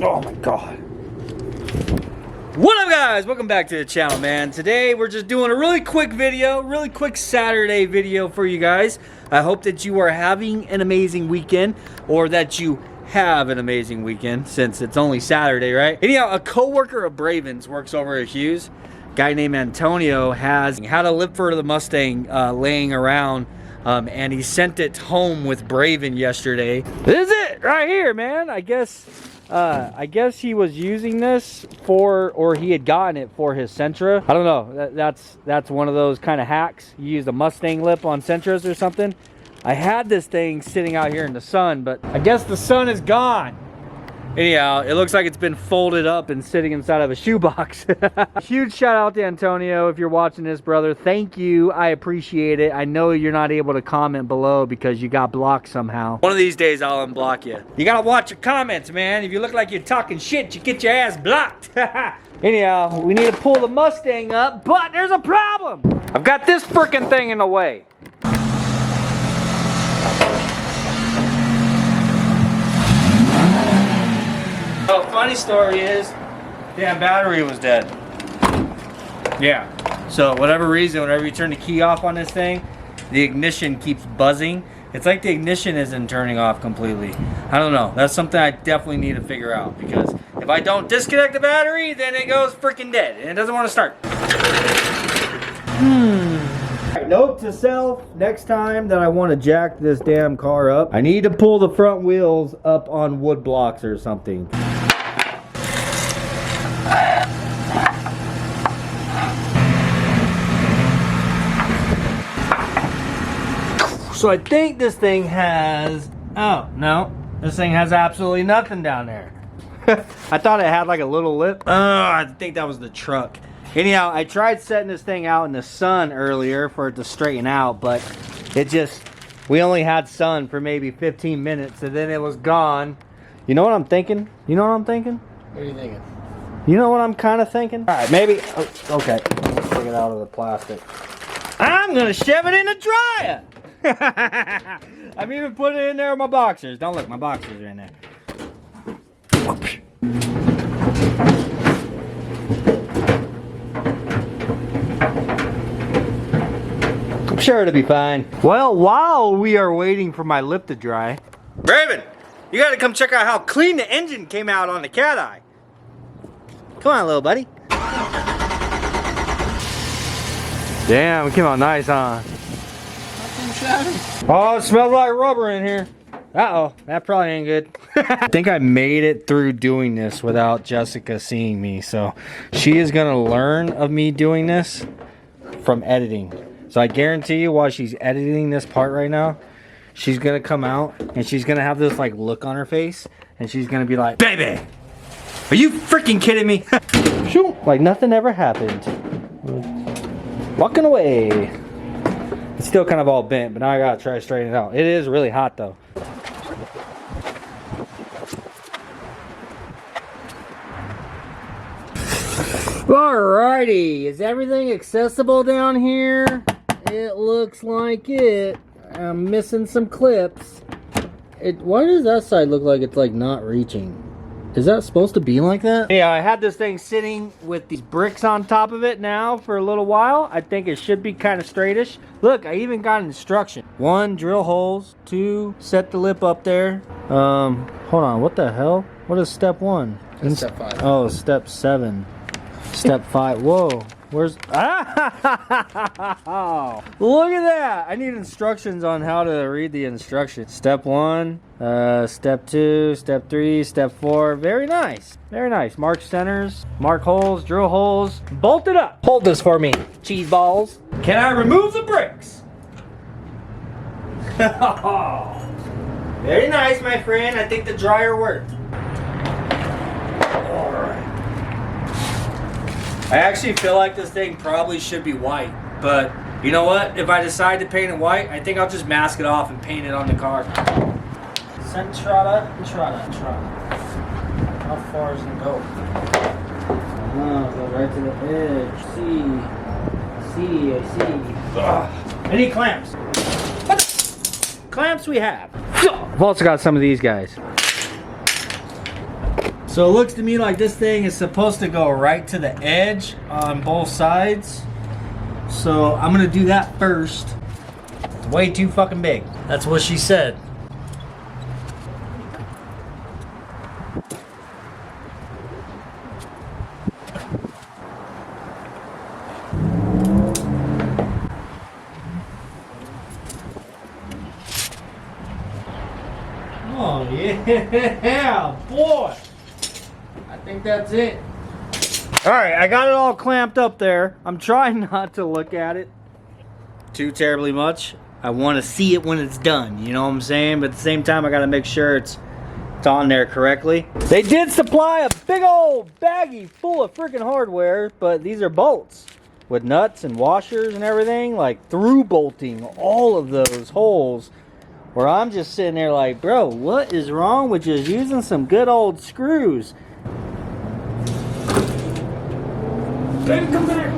Oh my God. What up, guys? Welcome back to the channel, man. Today we're just doing a really quick video, really quick Saturday video for you guys. I hope that you are having an amazing weekend, or that you have an amazing weekend, since it's only Saturday, right? Anyhow, a co-worker of Braven's works over at Hughes. Guy named Antonio had a lip for the Mustang laying around, and he sent it home with Braven yesterday. This is it right here, man. I guess he was using this for, or he had gotten it for his Sentra. I don't know. That's one of those kind of hacks. You use a Mustang lip on Sentras or something. I had this thing sitting out here in the sun, but I guess the sun is gone. Anyhow, it looks like it's been folded up and sitting inside of a shoebox. Huge shout out to Antonio if you're watching this, brother. Thank you. I appreciate it. I know you're not able to comment below because you got blocked somehow. One of these days I'll unblock you. You gotta watch your comments, man. If you look like you're talking shit, you get your ass blocked. Anyhow, we need to pull the Mustang up, but there's a problem. I've got this freaking thing in the way. So, funny story is, damn battery was dead. Yeah. So, whatever reason, whenever you turn the key off on this thing, the ignition keeps buzzing. It's like the ignition isn't turning off completely. I don't know. That's something I definitely need to figure out, because if I don't disconnect the battery, then it goes freaking dead and it doesn't want to start. Note to self, next time that I want to jack this damn car up, I need to pull the front wheels up on wood blocks or something. So I think this thing has, oh no, this thing has absolutely nothing down there. I thought it had like a little lip. Oh, I think that was the truck. Anyhow, I tried setting this thing out in the sun earlier for it to straighten out, but it just, we only had sun for maybe 15 minutes and then it was gone. You know what I'm thinking? You know what I'm thinking? What are you thinking? You know what I'm kind of thinking? All right, maybe, oh, okay, let's take it out of the plastic. I'm gonna shove it in the dryer. I've even put it in there with my boxers. Don't look, my boxers are in there. I'm sure it'll be fine. Well, while we are waiting for my lip to dry, Braven, you gotta come check out how clean the engine came out on the Cat Eye. Come on, little buddy. Damn, it came out nice, huh? Oh, it smells like rubber in here. Uh-oh, that probably ain't good. I think I made it through doing this without Jessica seeing me. So she is gonna learn of me doing this from editing. So I guarantee you, while she's editing this part right now, she's gonna come out and she's gonna have this like look on her face and she's gonna be like, baby, are you freaking kidding me? Shoot, like nothing ever happened. Walking away. It's still kind of all bent, but now I gotta try to straighten it out. It is really hot though. Alrighty, is everything accessible down here? It looks like it. I'm missing some clips. Why does that side look like it's like not reaching? Is that supposed to be like that? Yeah, I had this thing sitting with these bricks on top of it now for a little while. I think it should be kind of straightish. Look, I even got instruction. 1, drill holes. 2, set the lip up there. Hold on, what the hell? What is step 1? That's step 5. Oh, step 7. Step 5. Whoa. Where's... Ah! Look at that! I need instructions on how to read the instructions. Step 1, step 2, step 3, step 4. Very nice. Very nice. Mark centers, mark holes, drill holes. Bolt it up. Hold this for me, cheese balls. Can I remove the bricks? Very nice, my friend. I think the dryer worked. Alright. I actually feel like this thing probably should be white, but you know what? If I decide to paint it white, I think I'll just mask it off and paint it on the car. Centrata. How far does it go? Go right to the edge. See, I see. Ugh. I need clamps. What? Clamps we have. I've also got some of these guys. So it looks to me like this thing is supposed to go right to the edge on both sides. So I'm gonna do that first. It's way too fucking big. That's what she said. Oh yeah, boy. I think that's it. All right, I got it all clamped up there. I'm trying not to look at it too terribly much. I want to see it when it's done, you know what I'm saying? But at the same time, I got to make sure it's on there correctly. They did supply a big old baggie full of freaking hardware, but these are bolts with nuts and washers and everything, like through bolting all of those holes. Where I'm just sitting there like, bro, what is wrong with just using some good old screws? Baby, come back!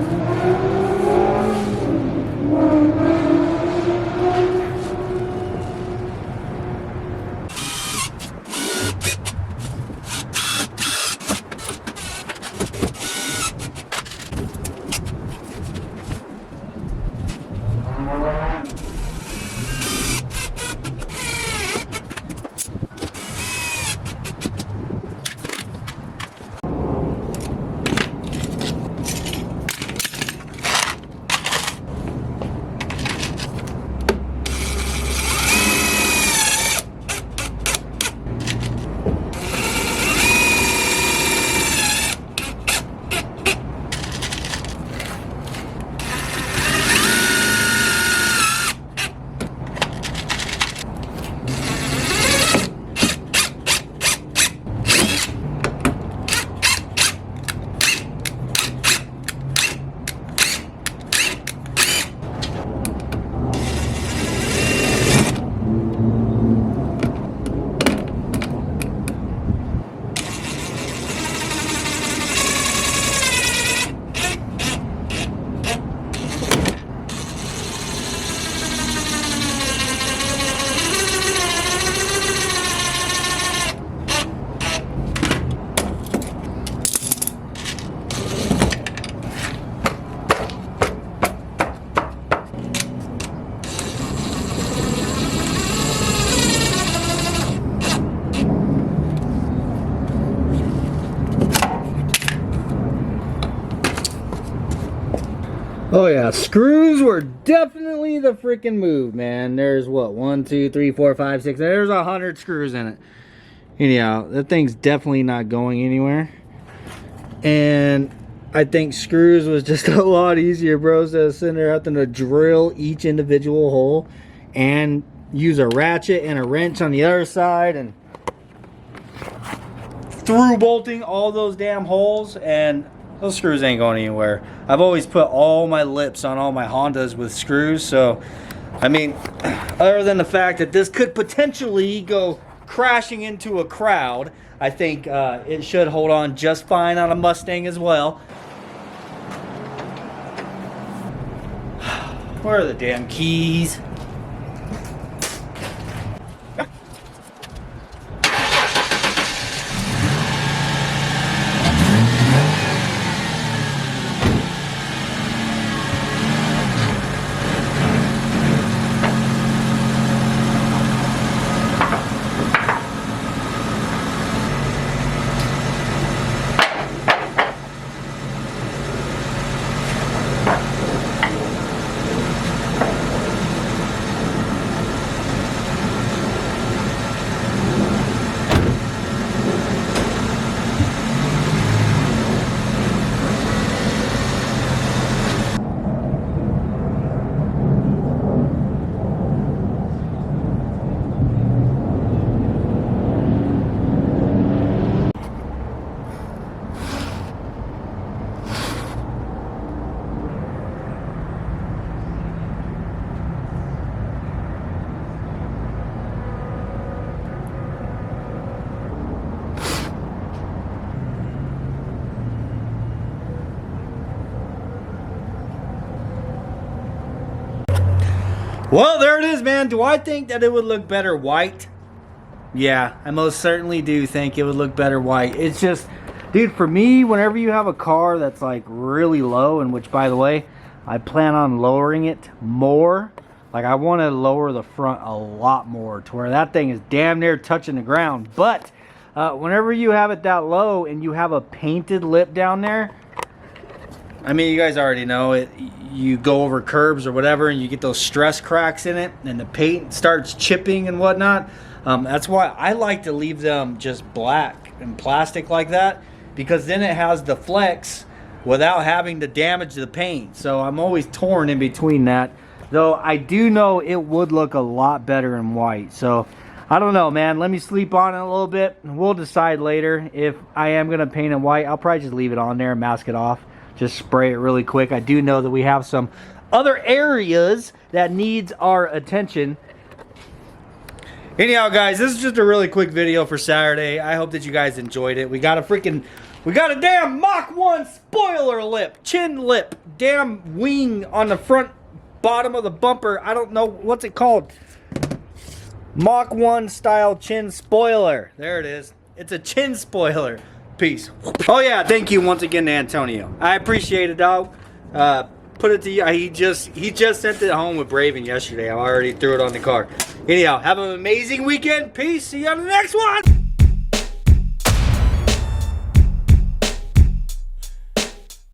Oh yeah, screws were definitely the freaking move, man. There's what, 1, 2, 3, 4, 5, 6. There's 100 screws in it. Anyhow, that thing's definitely not going anywhere. And I think screws was just a lot easier, bro. So sitting there having to drill each individual hole and use a ratchet and a wrench on the other side and through bolting all those damn holes, and those screws ain't going anywhere. I've always put all my lips on all my Hondas with screws, so I mean, other than the fact that this could potentially go crashing into a crowd, I think it should hold on just fine on a Mustang as well. Where are the damn keys? Well, there it is, man. Do I think that it would look better white? Yeah, I most certainly do think it would look better white. It's just, dude, for me, whenever you have a car that's like really low, and which, by the way, I plan on lowering it more. Like, I want to lower the front a lot more to where that thing is damn near touching the ground. But whenever you have it that low and you have a painted lip down there, I mean, you guys already know it. You go over curbs or whatever and you get those stress cracks in it and the paint starts chipping and whatnot. That's why I like to leave them just black and plastic like that, because then it has the flex without having to damage the paint. So I'm always torn in between that. Though I do know it would look a lot better in white. So I don't know, man. Let me sleep on it a little bit. We'll decide later if I am going to paint it white. I'll probably just leave it on there and mask it off. Just spray it really quick. I do know that we have some other areas that needs our attention. Anyhow, guys, this is just a really quick video for Saturday. I hope that you guys enjoyed it. We got a damn Mach1 spoiler lip, chin lip, damn wing on the front bottom of the bumper. I don't know, what's it called? Mach1 style chin spoiler. There it is. It's a chin spoiler. Peace. Oh yeah, thank you once again to Antonio. I appreciate it, dog. Put it to you. He just sent it home with Braven yesterday. I already threw it on the car. Anyhow, have an amazing weekend. Peace. See you on the next one.